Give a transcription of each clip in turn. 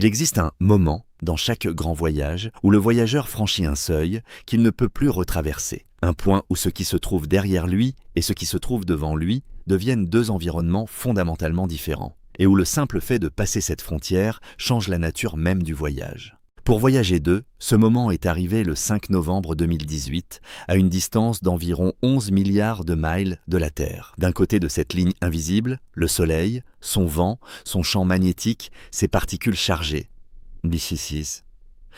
Il existe un moment dans chaque grand voyage où le voyageur franchit un seuil qu'il ne peut plus retraverser. Un point où ce qui se trouve derrière lui et ce qui se trouve devant lui deviennent deux environnements fondamentalement différents, et où le simple fait de passer cette frontière change la nature même du voyage. Pour Voyager 2, ce moment est arrivé le 5 novembre 2018, à une distance d'environ 11 milliards de miles de la Terre. D'un côté de cette ligne invisible, le Soleil, son vent, son champ magnétique, ses particules chargées, BCCs,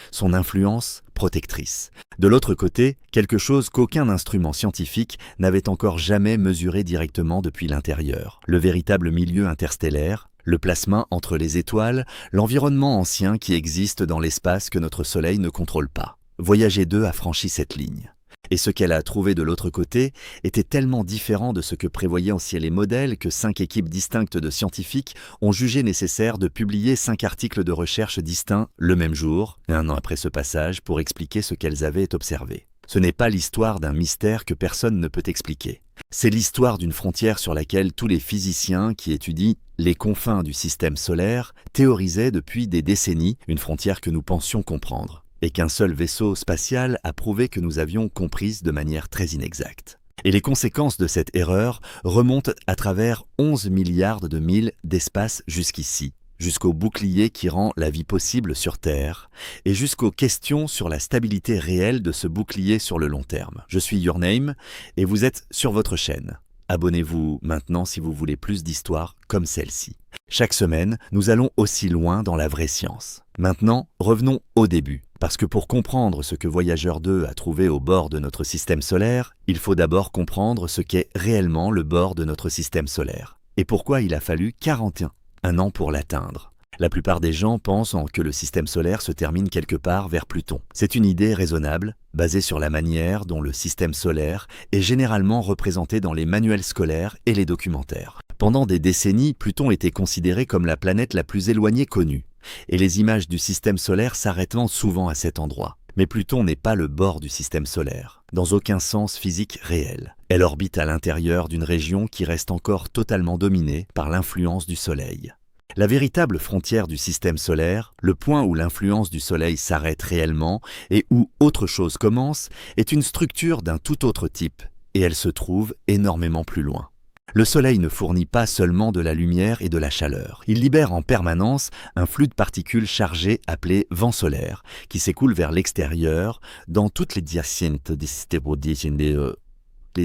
son influence protectrice. De l'autre côté, quelque chose qu'aucun instrument scientifique n'avait encore jamais mesuré directement depuis l'intérieur, le véritable milieu interstellaire, le plasma entre les étoiles, l'environnement ancien qui existe dans l'espace que notre Soleil ne contrôle pas. Voyager 2 a franchi cette ligne. Et ce qu'elle a trouvé de l'autre côté était tellement différent de ce que prévoyaient aussi les modèles que 5 équipes distinctes de scientifiques ont jugé nécessaire de publier 5 articles de recherche distincts le même jour, un an après ce passage, pour expliquer ce qu'elles avaient observé. Ce n'est pas l'histoire d'un mystère que personne ne peut expliquer. C'est l'histoire d'une frontière sur laquelle tous les physiciens qui étudient les confins du système solaire théorisaient depuis des décennies, une frontière que nous pensions comprendre, et qu'un seul vaisseau spatial a prouvé que nous avions comprise de manière très inexacte. Et les conséquences de cette erreur remontent à travers 11 milliards de milles d'espace jusqu'ici, jusqu'au bouclier qui rend la vie possible sur Terre, et jusqu'aux questions sur la stabilité réelle de ce bouclier sur le long terme. Je suis Your Name, et vous êtes sur votre chaîne. Abonnez-vous maintenant si vous voulez plus d'histoires comme celle-ci. Chaque semaine, nous allons aussi loin dans la vraie science. Maintenant, revenons au début, parce que pour comprendre ce que Voyageur 2 a trouvé au bord de notre système solaire, il faut d'abord comprendre ce qu'est réellement le bord de notre système solaire, et pourquoi il a fallu 41 ans pour l'atteindre. La plupart des gens pensent que le système solaire se termine quelque part vers Pluton. C'est une idée raisonnable, basée sur la manière dont le système solaire est généralement représenté dans les manuels scolaires et les documentaires. Pendant des décennies, Pluton était considéré comme la planète la plus éloignée connue, et les images du système solaire s'arrêtent souvent à cet endroit. Mais Pluton n'est pas le bord du système solaire, dans aucun sens physique réel. Elle orbite à l'intérieur d'une région qui reste encore totalement dominée par l'influence du Soleil. La véritable frontière du système solaire, le point où l'influence du Soleil s'arrête réellement et où autre chose commence, est une structure d'un tout autre type, et elle se trouve énormément plus loin. Le Soleil ne fournit pas seulement de la lumière et de la chaleur. Il libère en permanence un flux de particules chargées appelé vent solaire, qui s'écoule vers l'extérieur dans toutes les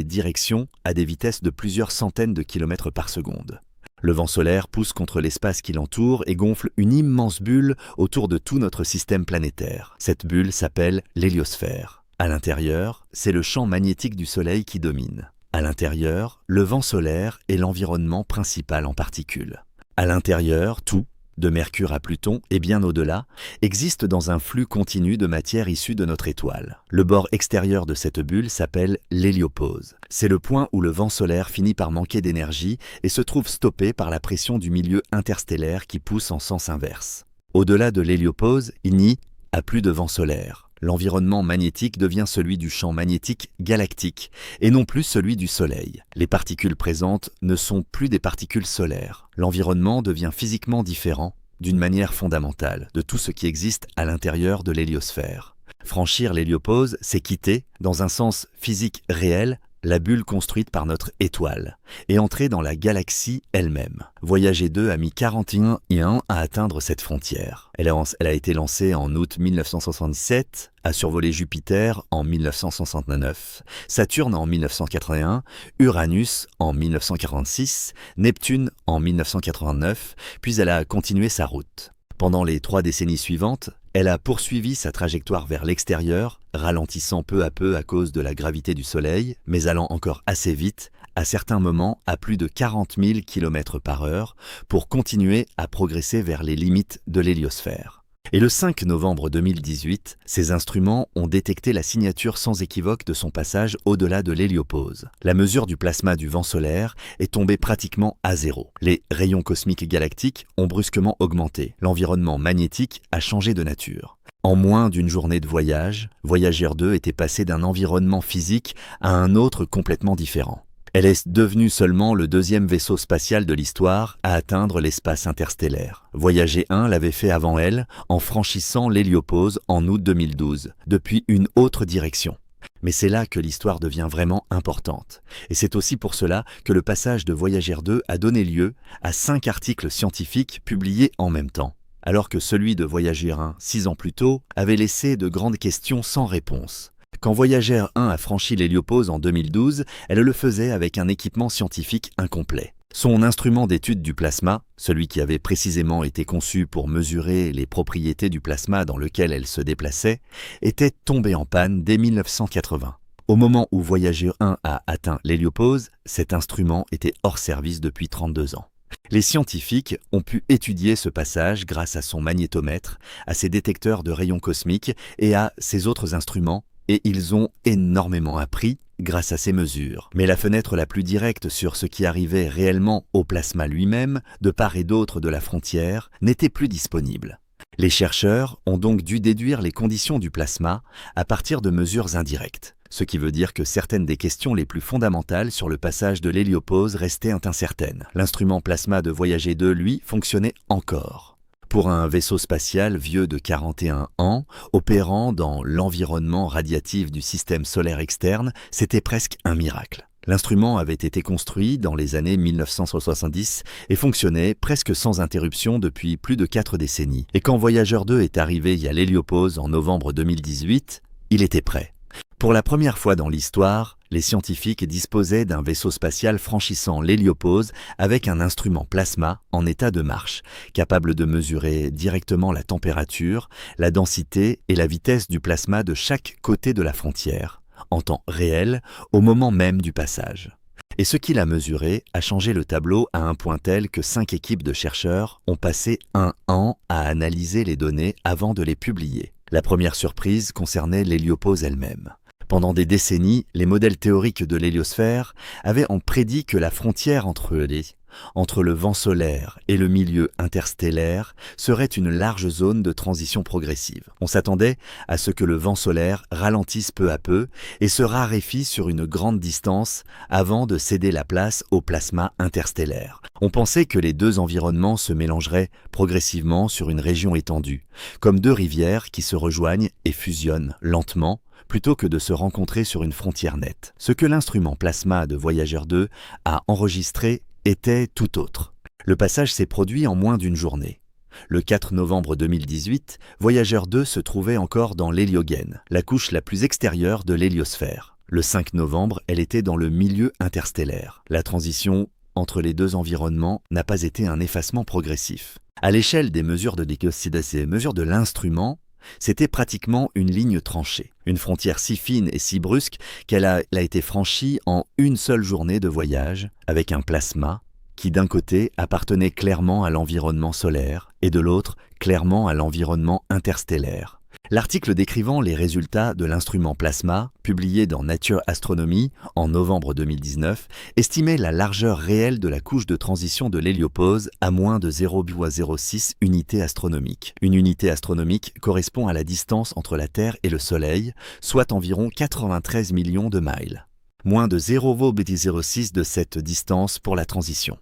directions à des vitesses de plusieurs centaines de kilomètres par seconde. Le vent solaire pousse contre l'espace qui l'entoure et gonfle une immense bulle autour de tout notre système planétaire. Cette bulle s'appelle l'héliosphère. À l'intérieur, c'est le champ magnétique du Soleil qui domine. À l'intérieur, le vent solaire est l'environnement principal en particules. À l'intérieur, tout, de Mercure à Pluton et bien au-delà, existe dans un flux continu de matière issue de notre étoile. Le bord extérieur de cette bulle s'appelle l'héliopause. C'est le point où le vent solaire finit par manquer d'énergie et se trouve stoppé par la pression du milieu interstellaire qui pousse en sens inverse. Au-delà de l'héliopause, il n'y a plus de vent solaire. L'environnement magnétique devient celui du champ magnétique galactique et non plus celui du Soleil. Les particules présentes ne sont plus des particules solaires. L'environnement devient physiquement différent, d'une manière fondamentale, de tout ce qui existe à l'intérieur de l'héliosphère. Franchir l'héliopause, c'est quitter, dans un sens physique réel, la bulle construite par notre étoile, et entrer dans la galaxie elle-même. Voyager 2 a mis 41 ans à atteindre cette frontière. Elle a été lancée en août 1967, a survolé Jupiter en 1969, Saturne en 1981, Uranus en 1946, Neptune en 1989, puis elle a continué sa route. Pendant les 3 décennies suivantes, elle a poursuivi sa trajectoire vers l'extérieur, ralentissant peu à peu à cause de la gravité du Soleil, mais allant encore assez vite, à certains moments à plus de 40 000 km/h, pour continuer à progresser vers les limites de l'héliosphère. Et le 5 novembre 2018, ces instruments ont détecté la signature sans équivoque de son passage au-delà de l'héliopause. La mesure du plasma du vent solaire est tombée pratiquement à zéro. Les rayons cosmiques galactiques ont brusquement augmenté. L'environnement magnétique a changé de nature. En moins d'une journée de voyage, Voyageur 2 était passé d'un environnement physique à un autre complètement différent. Elle est devenue seulement le deuxième vaisseau spatial de l'histoire à atteindre l'espace interstellaire. Voyager 1 l'avait fait avant elle, en franchissant l'héliopause en août 2012, depuis une autre direction. Mais c'est là que l'histoire devient vraiment importante. Et c'est aussi pour cela que le passage de Voyager 2 a donné lieu à 5 articles scientifiques publiés en même temps, alors que celui de Voyager 1, 6 ans plus tôt, avait laissé de grandes questions sans réponse. Quand Voyager 1 a franchi l'héliopause en 2012, elle le faisait avec un équipement scientifique incomplet. Son instrument d'étude du plasma, celui qui avait précisément été conçu pour mesurer les propriétés du plasma dans lequel elle se déplaçait, était tombé en panne dès 1980. Au moment où Voyager 1 a atteint l'héliopause, cet instrument était hors service depuis 32 ans. Les scientifiques ont pu étudier ce passage grâce à son magnétomètre, à ses détecteurs de rayons cosmiques et à ses autres instruments, et ils ont énormément appris grâce à ces mesures. Mais la fenêtre la plus directe sur ce qui arrivait réellement au plasma lui-même, de part et d'autre de la frontière, n'était plus disponible. Les chercheurs ont donc dû déduire les conditions du plasma à partir de mesures indirectes, ce qui veut dire que certaines des questions les plus fondamentales sur le passage de l'héliopause restaient incertaines. L'instrument plasma de Voyager 2, lui, fonctionnait encore. Pour un vaisseau spatial vieux de 41 ans, opérant dans l'environnement radiatif du système solaire externe, c'était presque un miracle. L'instrument avait été construit dans les années 1970 et fonctionnait presque sans interruption depuis plus de 4 décennies. Et quand Voyager 2 est arrivé à l'héliopause en novembre 2018, il était prêt. Pour la première fois dans l'histoire, les scientifiques disposaient d'un vaisseau spatial franchissant l'héliopause avec un instrument plasma en état de marche, capable de mesurer directement la température, la densité et la vitesse du plasma de chaque côté de la frontière, en temps réel, au moment même du passage. Et ce qu'il a mesuré a changé le tableau à un point tel que 5 équipes de chercheurs ont passé un an à analyser les données avant de les publier. La première surprise concernait l'héliopause elle-même. Pendant des décennies, les modèles théoriques de l'héliosphère avaient prédit que la frontière entre le vent solaire et le milieu interstellaire serait une large zone de transition progressive. On s'attendait à ce que le vent solaire ralentisse peu à peu et se raréfie sur une grande distance avant de céder la place au plasma interstellaire. On pensait que les deux environnements se mélangeraient progressivement sur une région étendue, comme deux rivières qui se rejoignent et fusionnent lentement, plutôt que de se rencontrer sur une frontière nette. Ce que l'instrument plasma de Voyager 2 a enregistré était tout autre. Le passage s'est produit en moins d'une journée. Le 4 novembre 2018, Voyager 2 se trouvait encore dans l'héliogène, la couche la plus extérieure de l'héliosphère. Le 5 novembre, elle était dans le milieu interstellaire. La transition entre les deux environnements n'a pas été un effacement progressif. À l'échelle des mesures de décosidation et mesures de l'instrument, c'était pratiquement une ligne tranchée, une frontière si fine et si brusque qu'elle a été franchie en une seule journée de voyage avec un plasma qui d'un côté appartenait clairement à l'environnement solaire et de l'autre clairement à l'environnement interstellaire. L'article décrivant les résultats de l'instrument plasma, publié dans Nature Astronomy en novembre 2019, estimait la largeur réelle de la couche de transition de l'héliopause à moins de 0,06 unités astronomiques. Une unité astronomique correspond à la distance entre la Terre et le Soleil, soit environ 93 millions de miles. Moins de 0,06 de cette distance pour la transition.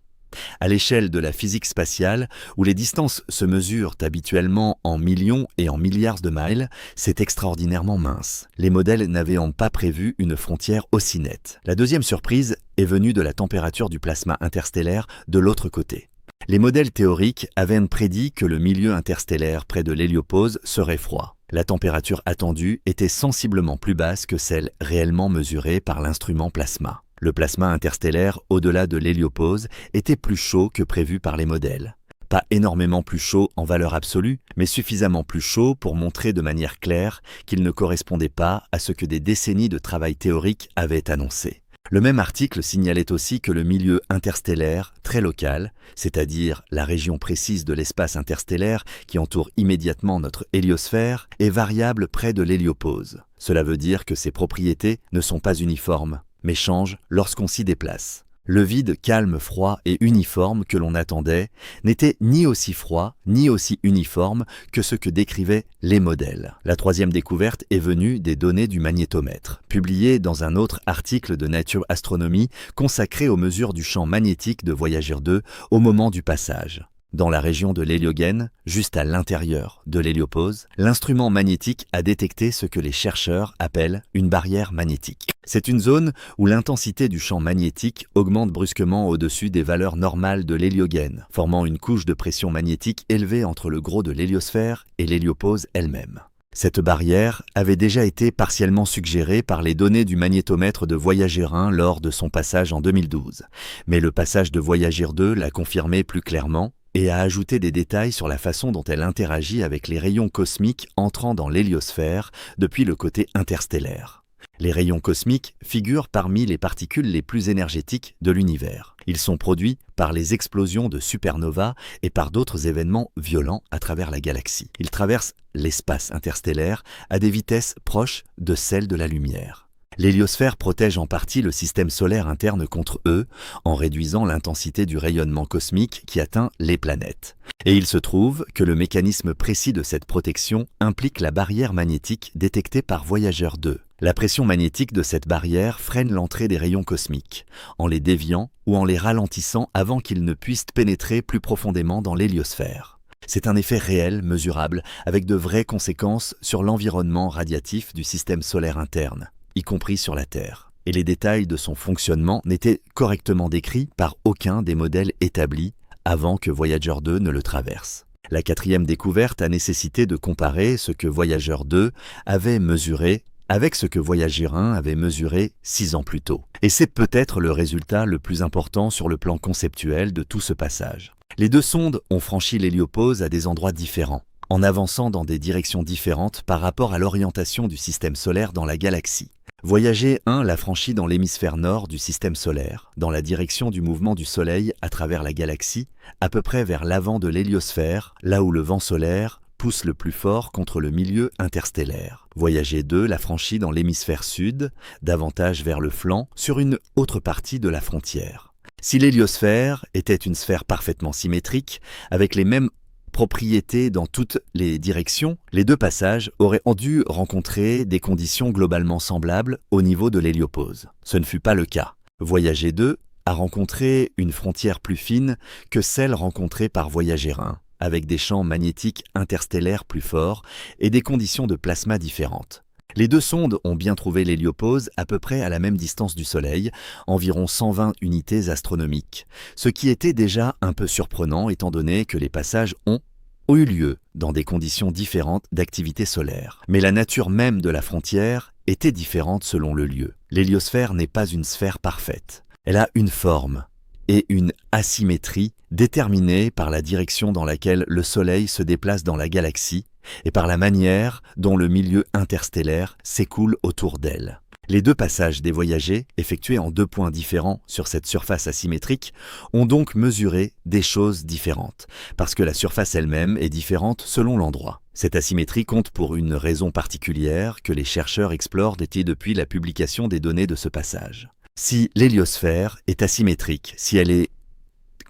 À l'échelle de la physique spatiale, où les distances se mesurent habituellement en millions et en milliards de miles, c'est extraordinairement mince. Les modèles n'avaient pas prévu une frontière aussi nette. La deuxième surprise est venue de la température du plasma interstellaire de l'autre côté. Les modèles théoriques avaient prédit que le milieu interstellaire près de l'héliopause serait froid. La température attendue était sensiblement plus basse que celle réellement mesurée par l'instrument plasma. Le plasma interstellaire au-delà de l'héliopause était plus chaud que prévu par les modèles. Pas énormément plus chaud en valeur absolue, mais suffisamment plus chaud pour montrer de manière claire qu'il ne correspondait pas à ce que des décennies de travail théorique avaient annoncé. Le même article signalait aussi que le milieu interstellaire, très local, c'est-à-dire la région précise de l'espace interstellaire qui entoure immédiatement notre héliosphère, est variable près de l'héliopause. Cela veut dire que ses propriétés ne sont pas uniformes, mais changent lorsqu'on s'y déplace. Le vide calme, froid et uniforme que l'on attendait n'était ni aussi froid ni aussi uniforme que ce que décrivaient les modèles. La troisième découverte est venue des données du magnétomètre, publiées dans un autre article de Nature Astronomy consacré aux mesures du champ magnétique de Voyager 2 au moment du passage. Dans la région de l'héliogène, juste à l'intérieur de l'héliopause, l'instrument magnétique a détecté ce que les chercheurs appellent une barrière magnétique. C'est une zone où l'intensité du champ magnétique augmente brusquement au-dessus des valeurs normales de l'héliogène, formant une couche de pression magnétique élevée entre le gros de l'héliosphère et l'héliopause elle-même. Cette barrière avait déjà été partiellement suggérée par les données du magnétomètre de Voyager 1 lors de son passage en 2012, mais le passage de Voyager 2 l'a confirmé plus clairement et a ajouté des détails sur la façon dont elle interagit avec les rayons cosmiques entrant dans l'héliosphère depuis le côté interstellaire. Les rayons cosmiques figurent parmi les particules les plus énergétiques de l'univers. Ils sont produits par les explosions de supernovas et par d'autres événements violents à travers la galaxie. Ils traversent l'espace interstellaire à des vitesses proches de celles de la lumière. L'héliosphère protège en partie le système solaire interne contre eux, en réduisant l'intensité du rayonnement cosmique qui atteint les planètes. Et il se trouve que le mécanisme précis de cette protection implique la barrière magnétique détectée par Voyager 2. La pression magnétique de cette barrière freine l'entrée des rayons cosmiques, en les déviant ou en les ralentissant avant qu'ils ne puissent pénétrer plus profondément dans l'héliosphère. C'est un effet réel, mesurable, avec de vraies conséquences sur l'environnement radiatif du système solaire interne, y compris sur la Terre. Et les détails de son fonctionnement n'étaient correctement décrits par aucun des modèles établis avant que Voyager 2 ne le traverse. La quatrième découverte a nécessité de comparer ce que Voyager 2 avait mesuré avec ce que Voyager 1 avait mesuré 6 ans plus tôt. Et c'est peut-être le résultat le plus important sur le plan conceptuel de tout ce passage. Les deux sondes ont franchi l'héliopause à des endroits différents, en avançant dans des directions différentes par rapport à l'orientation du système solaire dans la galaxie. Voyager 1 l'a franchi dans l'hémisphère nord du système solaire, dans la direction du mouvement du Soleil à travers la galaxie, à peu près vers l'avant de l'héliosphère, là où le vent solaire pousse le plus fort contre le milieu interstellaire. Voyager 2 l'a franchi dans l'hémisphère sud, davantage vers le flanc, sur une autre partie de la frontière. Si l'héliosphère était une sphère parfaitement symétrique, avec les mêmes propriétés dans toutes les directions, les deux passages auraient dû rencontrer des conditions globalement semblables au niveau de l'héliopause. Ce ne fut pas le cas. Voyager 2 a rencontré une frontière plus fine que celle rencontrée par Voyager 1, avec des champs magnétiques interstellaires plus forts et des conditions de plasma différentes. Les deux sondes ont bien trouvé l'héliopause à peu près à la même distance du Soleil, environ 120 unités astronomiques, ce qui était déjà un peu surprenant étant donné que les passages ont eu lieu dans des conditions différentes d'activité solaire. Mais la nature même de la frontière était différente selon le lieu. L'héliosphère n'est pas une sphère parfaite. Elle a une forme et une asymétrie déterminée par la direction dans laquelle le Soleil se déplace dans la galaxie et par la manière dont le milieu interstellaire s'écoule autour d'elle. Les deux passages des voyagers, effectués en deux points différents sur cette surface asymétrique, ont donc mesuré des choses différentes, parce que la surface elle-même est différente selon l'endroit. Cette asymétrie compte pour une raison particulière que les chercheurs explorent depuis la publication des données de ce passage. Si l'héliosphère est asymétrique, si elle est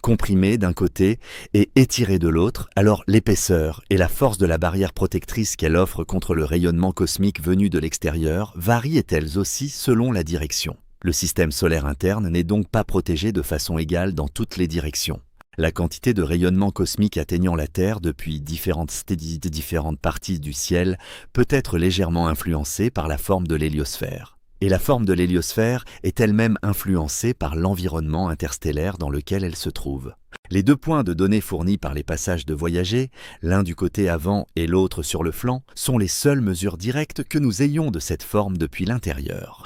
comprimée d'un côté et étirée de l'autre, alors l'épaisseur et la force de la barrière protectrice qu'elle offre contre le rayonnement cosmique venu de l'extérieur varient elles aussi selon la direction. Le système solaire interne n'est donc pas protégé de façon égale dans toutes les directions. La quantité de rayonnement cosmique atteignant la Terre depuis différentes parties du ciel peut être légèrement influencée par la forme de l'héliosphère. Et la forme de l'héliosphère est elle-même influencée par l'environnement interstellaire dans lequel elle se trouve. Les deux points de données fournis par les passages de voyagers, l'un du côté avant et l'autre sur le flanc, sont les seules mesures directes que nous ayons de cette forme depuis l'intérieur.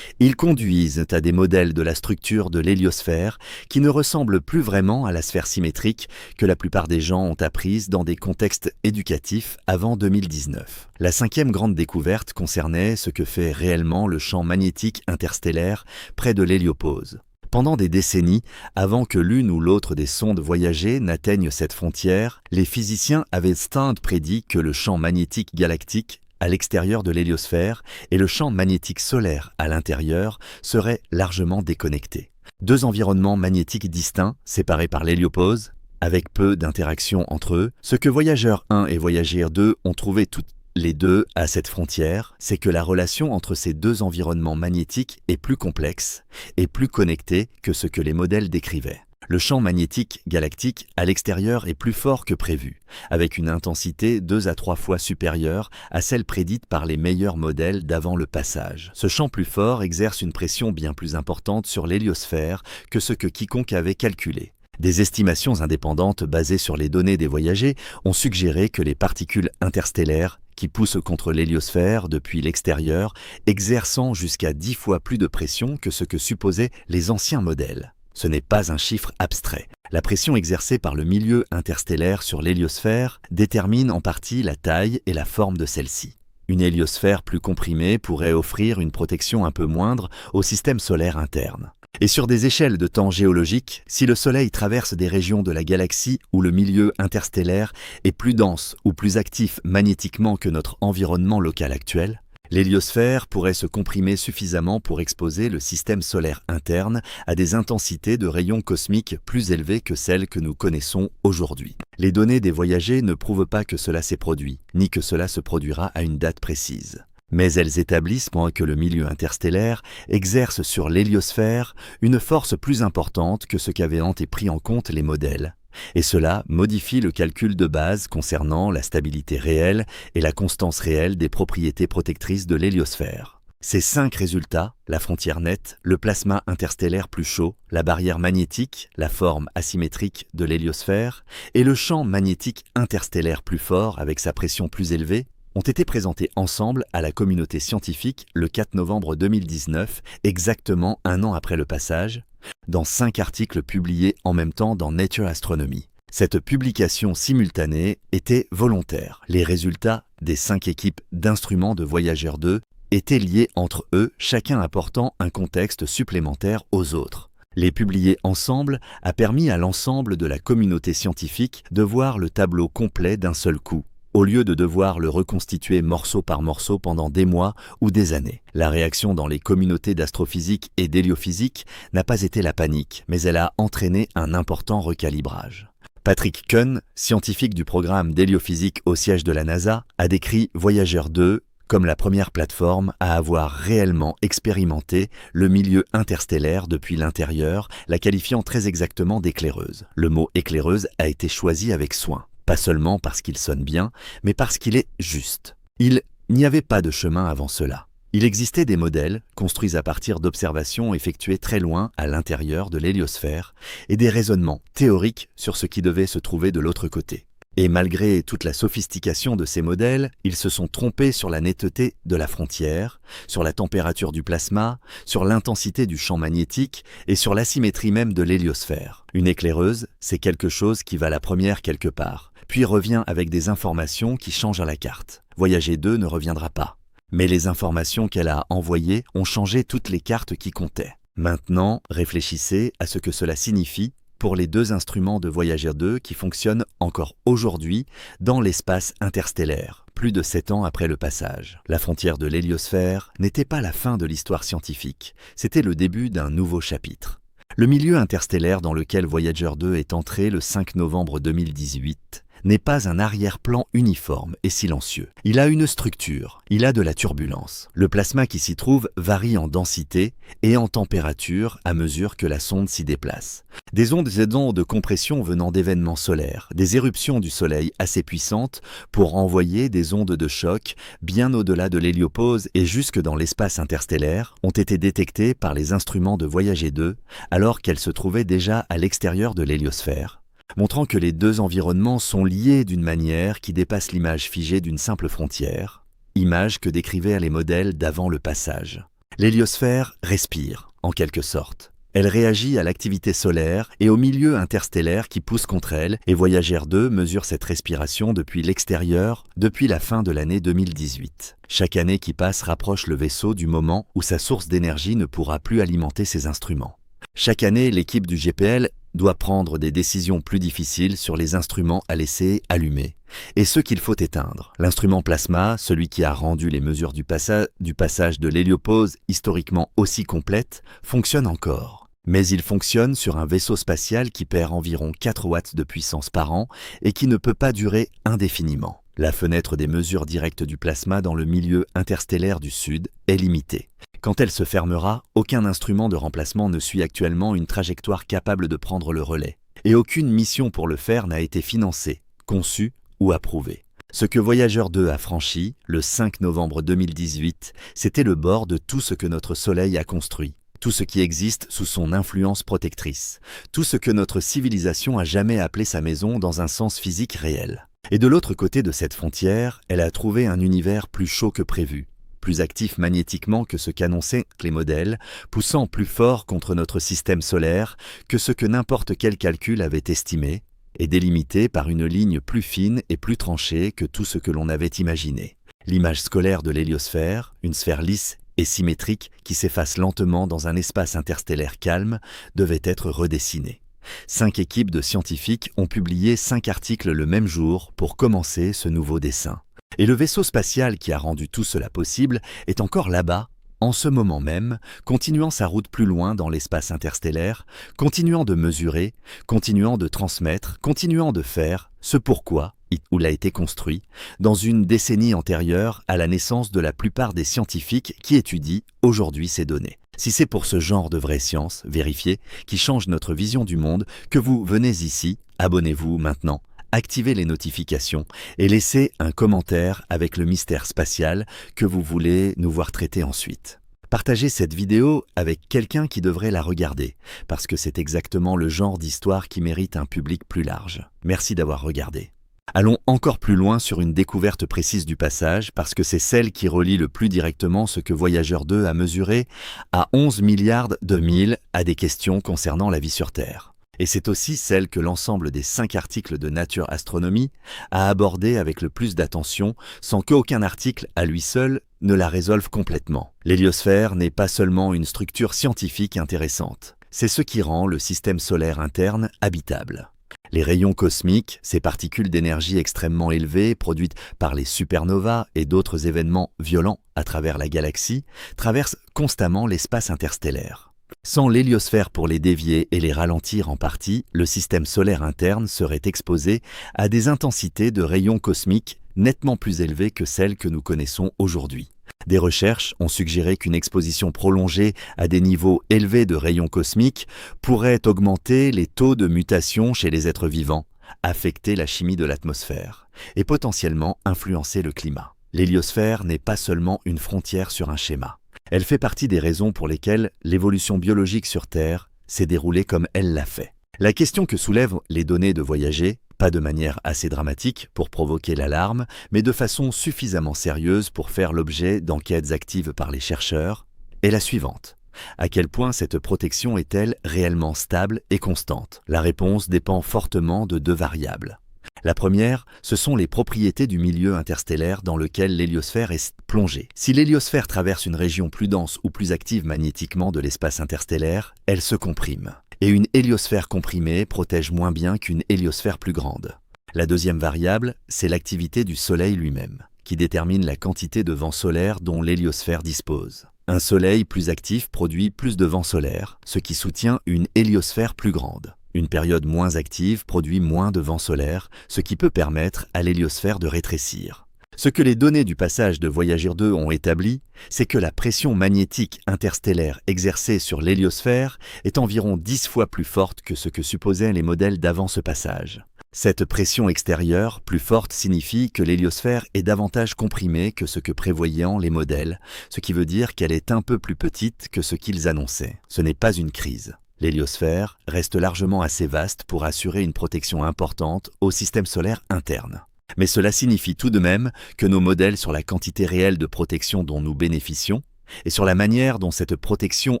Ils conduisent à des modèles de la structure de l'héliosphère qui ne ressemblent plus vraiment à la sphère symétrique que la plupart des gens ont apprise dans des contextes éducatifs avant 2019. La cinquième grande découverte concernait ce que fait réellement le champ magnétique interstellaire près de l'héliopause. Pendant des décennies, avant que l'une ou l'autre des sondes voyagées n'atteigne cette frontière, les physiciens avaient prédit que le champ magnétique galactique à l'extérieur de l'héliosphère et le champ magnétique solaire à l'intérieur seraient largement déconnectés. Deux environnements magnétiques distincts, séparés par l'héliopause, avec peu d'interactions entre eux. Ce que Voyageur 1 et Voyageur 2 ont trouvé toutes les deux à cette frontière, c'est que la relation entre ces deux environnements magnétiques est plus complexe et plus connectée que ce que les modèles décrivaient. Le champ magnétique galactique à l'extérieur est plus fort que prévu, avec une intensité 2 à 3 fois supérieure à celle prédite par les meilleurs modèles d'avant le passage. Ce champ plus fort exerce une pression bien plus importante sur l'héliosphère que ce que quiconque avait calculé. Des estimations indépendantes basées sur les données des voyagers ont suggéré que les particules interstellaires qui poussent contre l'héliosphère depuis l'extérieur exerçant jusqu'à 10 fois plus de pression que ce que supposaient les anciens modèles. Ce n'est pas un chiffre abstrait. La pression exercée par le milieu interstellaire sur l'héliosphère détermine en partie la taille et la forme de celle-ci. Une héliosphère plus comprimée pourrait offrir une protection un peu moindre au système solaire interne. Et sur des échelles de temps géologiques, si le Soleil traverse des régions de la galaxie où le milieu interstellaire est plus dense ou plus actif magnétiquement que notre environnement local actuel, l'héliosphère pourrait se comprimer suffisamment pour exposer le système solaire interne à des intensités de rayons cosmiques plus élevées que celles que nous connaissons aujourd'hui. Les données des voyagers ne prouvent pas que cela s'est produit, ni que cela se produira à une date précise. Mais elles établissent que le milieu interstellaire exerce sur l'héliosphère une force plus importante que ce qu'avaient pris en compte les modèles. Et cela modifie le calcul de base concernant la stabilité réelle et la constance réelle des propriétés protectrices de l'héliosphère. Ces 5 résultats, la frontière nette, le plasma interstellaire plus chaud, la barrière magnétique, la forme asymétrique de l'héliosphère et le champ magnétique interstellaire plus fort avec sa pression plus élevée, ont été présentés ensemble à la communauté scientifique le 4 novembre 2019, exactement un an après le passage, dans 5 articles publiés en même temps dans Nature Astronomy. Cette publication simultanée était volontaire. Les résultats des 5 équipes d'instruments de Voyageur 2 étaient liés entre eux, chacun apportant un contexte supplémentaire aux autres. Les publier ensemble a permis à l'ensemble de la communauté scientifique de voir le tableau complet d'un seul coup, au lieu de devoir le reconstituer morceau par morceau pendant des mois ou des années. La réaction dans les communautés d'astrophysique et d'héliophysique n'a pas été la panique, mais elle a entraîné un important recalibrage. Patrick Kuhn, scientifique du programme d'héliophysique au siège de la NASA, a décrit Voyageur 2 comme la première plateforme à avoir réellement expérimenté le milieu interstellaire depuis l'intérieur, la qualifiant très exactement d'éclaireuse. Le mot éclaireuse a été choisi avec soin. Pas seulement parce qu'il sonne bien, mais parce qu'il est juste. Il n'y avait pas de chemin avant cela. Il existait des modèles, construits à partir d'observations effectuées très loin à l'intérieur de l'héliosphère, et des raisonnements théoriques sur ce qui devait se trouver de l'autre côté. Et malgré toute la sophistication de ces modèles, ils se sont trompés sur la netteté de la frontière, sur la température du plasma, sur l'intensité du champ magnétique et sur l'asymétrie même de l'héliosphère. Une éclaireuse, c'est quelque chose qui va la première quelque part, puis revient avec des informations qui changent à la carte. Voyager 2 ne reviendra pas. Mais les informations qu'elle a envoyées ont changé toutes les cartes qui comptaient. Maintenant, réfléchissez à ce que cela signifie pour les 2 instruments de Voyager 2 qui fonctionnent encore aujourd'hui dans l'espace interstellaire, plus de 7 ans après le passage. La frontière de l'héliosphère n'était pas la fin de l'histoire scientifique, c'était le début d'un nouveau chapitre. Le milieu interstellaire dans lequel Voyager 2 est entré le 5 novembre 2018 n'est pas un arrière-plan uniforme et silencieux. Il a une structure, il a de la turbulence. Le plasma qui s'y trouve varie en densité et en température à mesure que la sonde s'y déplace. Des ondes et ondes de compression venant d'événements solaires, des éruptions du Soleil assez puissantes pour envoyer des ondes de choc bien au-delà de l'héliopause et jusque dans l'espace interstellaire ont été détectées par les instruments de Voyager 2 alors qu'elles se trouvaient déjà à l'extérieur de l'héliosphère, montrant que les 2 environnements sont liés d'une manière qui dépasse l'image figée d'une simple frontière, image que décrivaient les modèles d'avant le passage. L'héliosphère respire, en quelque sorte. Elle réagit à l'activité solaire et au milieu interstellaire qui pousse contre elle, et Voyager 2 mesure cette respiration depuis l'extérieur depuis la fin de l'année 2018. Chaque année qui passe rapproche le vaisseau du moment où sa source d'énergie ne pourra plus alimenter ses instruments. Chaque année, l'équipe du GPL doit prendre des décisions plus difficiles sur les instruments à laisser allumés et ceux qu'il faut éteindre. L'instrument plasma, celui qui a rendu les mesures du passage de l'héliopause historiquement aussi complètes, fonctionne encore. Mais il fonctionne sur un vaisseau spatial qui perd environ 4 watts de puissance par an et qui ne peut pas durer indéfiniment. La fenêtre des mesures directes du plasma dans le milieu interstellaire du Sud est limitée. Quand elle se fermera, aucun instrument de remplacement ne suit actuellement une trajectoire capable de prendre le relais. Et aucune mission pour le faire n'a été financée, conçue ou approuvée. Ce que Voyager 2 a franchi, le 5 novembre 2018, c'était le bord de tout ce que notre Soleil a construit. Tout ce qui existe sous son influence protectrice. Tout ce que notre civilisation a jamais appelé sa maison dans un sens physique réel. Et de l'autre côté de cette frontière, elle a trouvé un univers plus chaud que prévu, plus actif magnétiquement que ce qu'annonçaient les modèles, poussant plus fort contre notre système solaire que ce que n'importe quel calcul avait estimé, et délimité par une ligne plus fine et plus tranchée que tout ce que l'on avait imaginé. L'image scolaire de l'héliosphère, une sphère lisse et symétrique qui s'efface lentement dans un espace interstellaire calme, devait être redessinée. 5 équipes de scientifiques ont publié 5 articles le même jour pour commencer ce nouveau dessin. Et le vaisseau spatial qui a rendu tout cela possible est encore là-bas, en ce moment même, continuant sa route plus loin dans l'espace interstellaire, continuant de mesurer, continuant de transmettre, continuant de faire ce pourquoi il a été construit, dans une décennie antérieure à la naissance de la plupart des scientifiques qui étudient aujourd'hui ces données. Si c'est pour ce genre de vraie science, vérifiée, qui change notre vision du monde, que vous venez ici, abonnez-vous maintenant. Activez les notifications et laissez un commentaire avec le mystère spatial que vous voulez nous voir traiter ensuite. Partagez cette vidéo avec quelqu'un qui devrait la regarder, parce que c'est exactement le genre d'histoire qui mérite un public plus large. Merci d'avoir regardé. Allons encore plus loin sur une découverte précise du passage, parce que c'est celle qui relie le plus directement ce que Voyager 2 a mesuré à 11 milliards de milles à des questions concernant la vie sur Terre. Et c'est aussi celle que l'ensemble des 5 articles de Nature Astronomy a abordée avec le plus d'attention, sans qu'aucun article à lui seul ne la résolve complètement. L'héliosphère n'est pas seulement une structure scientifique intéressante, c'est ce qui rend le système solaire interne habitable. Les rayons cosmiques, ces particules d'énergie extrêmement élevées produites par les supernovas et d'autres événements violents à travers la galaxie, traversent constamment l'espace interstellaire. Sans l'héliosphère pour les dévier et les ralentir en partie, le système solaire interne serait exposé à des intensités de rayons cosmiques nettement plus élevées que celles que nous connaissons aujourd'hui. Des recherches ont suggéré qu'une exposition prolongée à des niveaux élevés de rayons cosmiques pourrait augmenter les taux de mutation chez les êtres vivants, affecter la chimie de l'atmosphère et potentiellement influencer le climat. L'héliosphère n'est pas seulement une frontière sur un schéma. Elle fait partie des raisons pour lesquelles l'évolution biologique sur Terre s'est déroulée comme elle l'a fait. La question que soulèvent les données de Voyager, pas de manière assez dramatique pour provoquer l'alarme, mais de façon suffisamment sérieuse pour faire l'objet d'enquêtes actives par les chercheurs, est la suivante. À quel point cette protection est-elle réellement stable et constante? La réponse dépend fortement de 2 variables. La première, ce sont les propriétés du milieu interstellaire dans lequel l'héliosphère est plongée. Si l'héliosphère traverse une région plus dense ou plus active magnétiquement de l'espace interstellaire, elle se comprime. Et une héliosphère comprimée protège moins bien qu'une héliosphère plus grande. La deuxième variable, c'est l'activité du Soleil lui-même, qui détermine la quantité de vent solaire dont l'héliosphère dispose. Un Soleil plus actif produit plus de vent solaire, ce qui soutient une héliosphère plus grande. Une période moins active produit moins de vent solaire, ce qui peut permettre à l'héliosphère de rétrécir. Ce que les données du passage de Voyager 2 ont établi, c'est que la pression magnétique interstellaire exercée sur l'héliosphère est environ 10 fois plus forte que ce que supposaient les modèles d'avant ce passage. Cette pression extérieure plus forte signifie que l'héliosphère est davantage comprimée que ce que prévoyaient les modèles, ce qui veut dire qu'elle est un peu plus petite que ce qu'ils annonçaient. Ce n'est pas une crise. L'héliosphère reste largement assez vaste pour assurer une protection importante au système solaire interne. Mais cela signifie tout de même que nos modèles sur la quantité réelle de protection dont nous bénéficions et sur la manière dont cette protection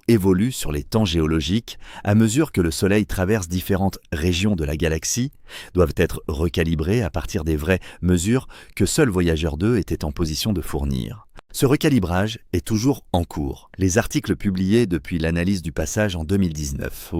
évolue sur les temps géologiques à mesure que le Soleil traverse différentes régions de la galaxie doivent être recalibrés à partir des vraies mesures que seul Voyager 2 était en position de fournir. Ce recalibrage est toujours en cours. Les articles publiés depuis l'analyse du passage en 2019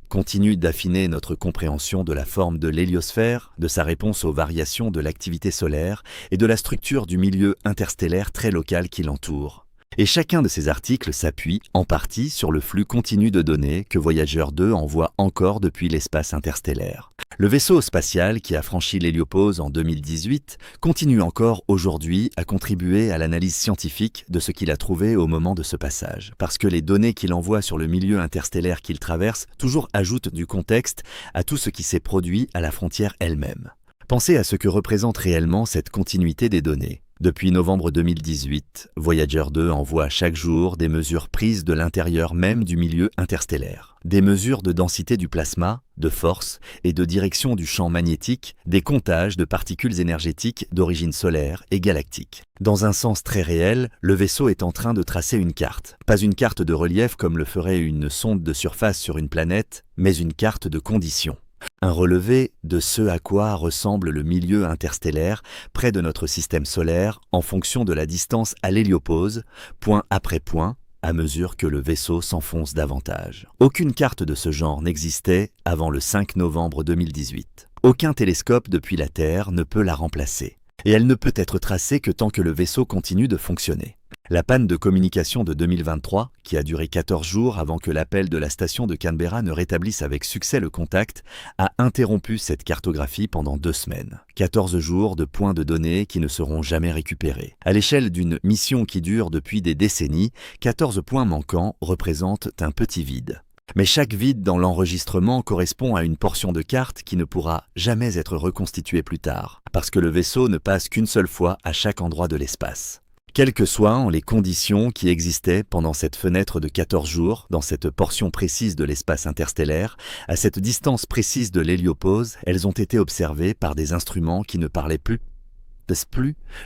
continuent d'affiner notre compréhension de la forme de l'héliosphère, de sa réponse aux variations de l'activité solaire et de la structure du milieu interstellaire très local qui l'entoure. Et chacun de ces articles s'appuie, en partie, sur le flux continu de données que Voyager 2 envoie encore depuis l'espace interstellaire. Le vaisseau spatial qui a franchi l'héliopause en 2018 continue encore aujourd'hui à contribuer à l'analyse scientifique de ce qu'il a trouvé au moment de ce passage, parce que les données qu'il envoie sur le milieu interstellaire qu'il traverse toujours ajoutent du contexte à tout ce qui s'est produit à la frontière elle-même. Pensez à ce que représente réellement cette continuité des données. Depuis novembre 2018, Voyager 2 envoie chaque jour des mesures prises de l'intérieur même du milieu interstellaire. Des mesures de densité du plasma, de force et de direction du champ magnétique, des comptages de particules énergétiques d'origine solaire et galactique. Dans un sens très réel, le vaisseau est en train de tracer une carte. Pas une carte de relief comme le ferait une sonde de surface sur une planète, mais une carte de conditions. Un relevé de ce à quoi ressemble le milieu interstellaire près de notre système solaire en fonction de la distance à l'héliopause, point après point, à mesure que le vaisseau s'enfonce davantage. Aucune carte de ce genre n'existait avant le 5 novembre 2018. Aucun télescope depuis la Terre ne peut la remplacer. Et elle ne peut être tracée que tant que le vaisseau continue de fonctionner. La panne de communication de 2023, qui a duré 14 jours avant que l'appel de la station de Canberra ne rétablisse avec succès le contact, a interrompu cette cartographie pendant 2 semaines. 14 jours de points de données qui ne seront jamais récupérés. À l'échelle d'une mission qui dure depuis des décennies, 14 points manquants représentent un petit vide. Mais chaque vide dans l'enregistrement correspond à une portion de carte qui ne pourra jamais être reconstituée plus tard, parce que le vaisseau ne passe qu'une seule fois à chaque endroit de l'espace. Quelles que soient les conditions qui existaient pendant cette fenêtre de 14 jours, dans cette portion précise de l'espace interstellaire, à cette distance précise de l'héliopause, elles ont été observées par des instruments qui ne parlaient plus,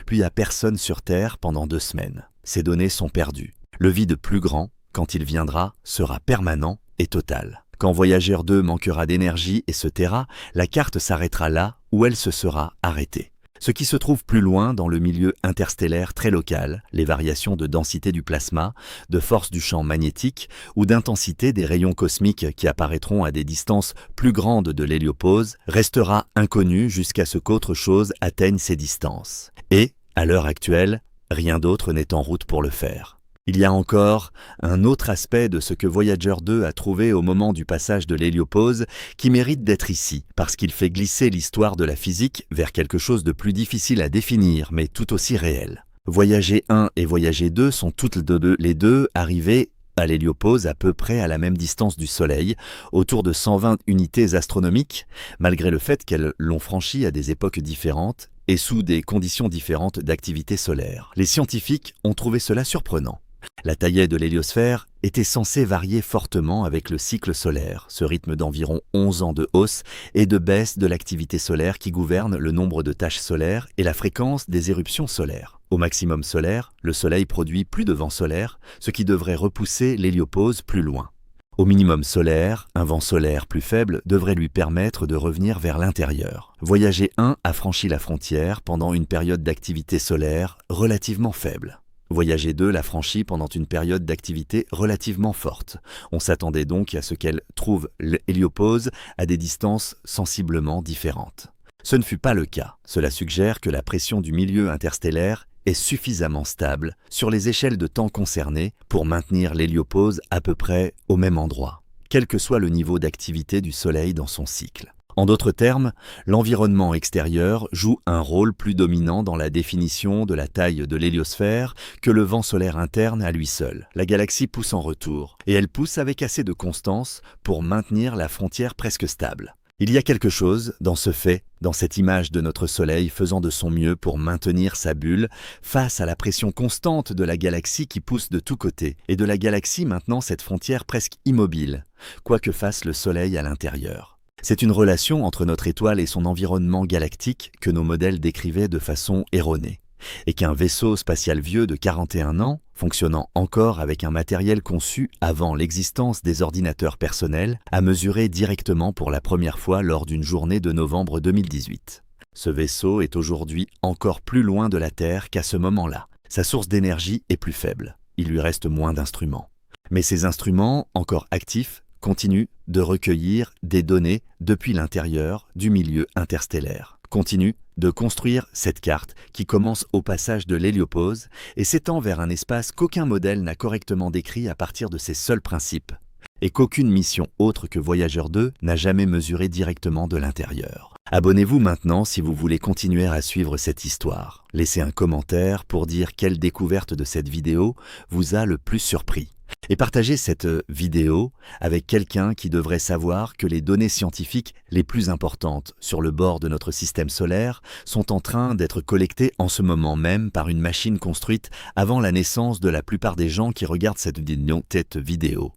puis à personne sur Terre pendant 2 semaines. Ces données sont perdues. Le vide plus grand, quand il viendra, sera permanent et total. Quand Voyager 2 manquera d'énergie et se taira, la carte s'arrêtera là où elle se sera arrêtée. Ce qui se trouve plus loin dans le milieu interstellaire très local, les variations de densité du plasma, de force du champ magnétique ou d'intensité des rayons cosmiques qui apparaîtront à des distances plus grandes de l'héliopause, restera inconnu jusqu'à ce qu'autre chose atteigne ces distances. Et, à l'heure actuelle, rien d'autre n'est en route pour le faire. Il y a encore un autre aspect de ce que Voyager 2 a trouvé au moment du passage de l'héliopause qui mérite d'être ici, parce qu'il fait glisser l'histoire de la physique vers quelque chose de plus difficile à définir, mais tout aussi réel. Voyager 1 et Voyager 2 sont toutes les deux arrivées à l'héliopause à peu près à la même distance du Soleil, autour de 120 unités astronomiques, malgré le fait qu'elles l'ont franchi à des époques différentes et sous des conditions différentes d'activité solaire. Les scientifiques ont trouvé cela surprenant. La taille de l'héliosphère était censée varier fortement avec le cycle solaire, ce rythme d'environ 11 ans de hausse et de baisse de l'activité solaire qui gouverne le nombre de taches solaires et la fréquence des éruptions solaires. Au maximum solaire, le Soleil produit plus de vent solaire, ce qui devrait repousser l'héliopause plus loin. Au minimum solaire, un vent solaire plus faible devrait lui permettre de revenir vers l'intérieur. Voyager 1 a franchi la frontière pendant une période d'activité solaire relativement faible. Voyager 2 l'a franchie pendant une période d'activité relativement forte. On s'attendait donc à ce qu'elle trouve l'héliopause à des distances sensiblement différentes. Ce ne fut pas le cas. Cela suggère que la pression du milieu interstellaire est suffisamment stable sur les échelles de temps concernées pour maintenir l'héliopause à peu près au même endroit, quel que soit le niveau d'activité du Soleil dans son cycle. En d'autres termes, l'environnement extérieur joue un rôle plus dominant dans la définition de la taille de l'héliosphère que le vent solaire interne à lui seul. La galaxie pousse en retour, et elle pousse avec assez de constance pour maintenir la frontière presque stable. Il y a quelque chose dans ce fait, dans cette image de notre Soleil faisant de son mieux pour maintenir sa bulle face à la pression constante de la galaxie qui pousse de tous côtés, et de la galaxie maintenant cette frontière presque immobile, quoi que fasse le Soleil à l'intérieur. C'est une relation entre notre étoile et son environnement galactique que nos modèles décrivaient de façon erronée, et qu'un vaisseau spatial vieux de 41 ans, fonctionnant encore avec un matériel conçu avant l'existence des ordinateurs personnels, a mesuré directement pour la première fois lors d'une journée de novembre 2018. Ce vaisseau est aujourd'hui encore plus loin de la Terre qu'à ce moment-là. Sa source d'énergie est plus faible. Il lui reste moins d'instruments. Mais ces instruments, encore actifs, continue de recueillir des données depuis l'intérieur du milieu interstellaire, continue de construire cette carte qui commence au passage de l'héliopause et s'étend vers un espace qu'aucun modèle n'a correctement décrit à partir de ses seuls principes, et qu'aucune mission autre que Voyageur 2 n'a jamais mesuré directement de l'intérieur. Abonnez-vous maintenant si vous voulez continuer à suivre cette histoire. Laissez un commentaire pour dire quelle découverte de cette vidéo vous a le plus surpris. Et partagez cette vidéo avec quelqu'un qui devrait savoir que les données scientifiques les plus importantes sur le bord de notre système solaire sont en train d'être collectées en ce moment même par une machine construite avant la naissance de la plupart des gens qui regardent cette vidéo.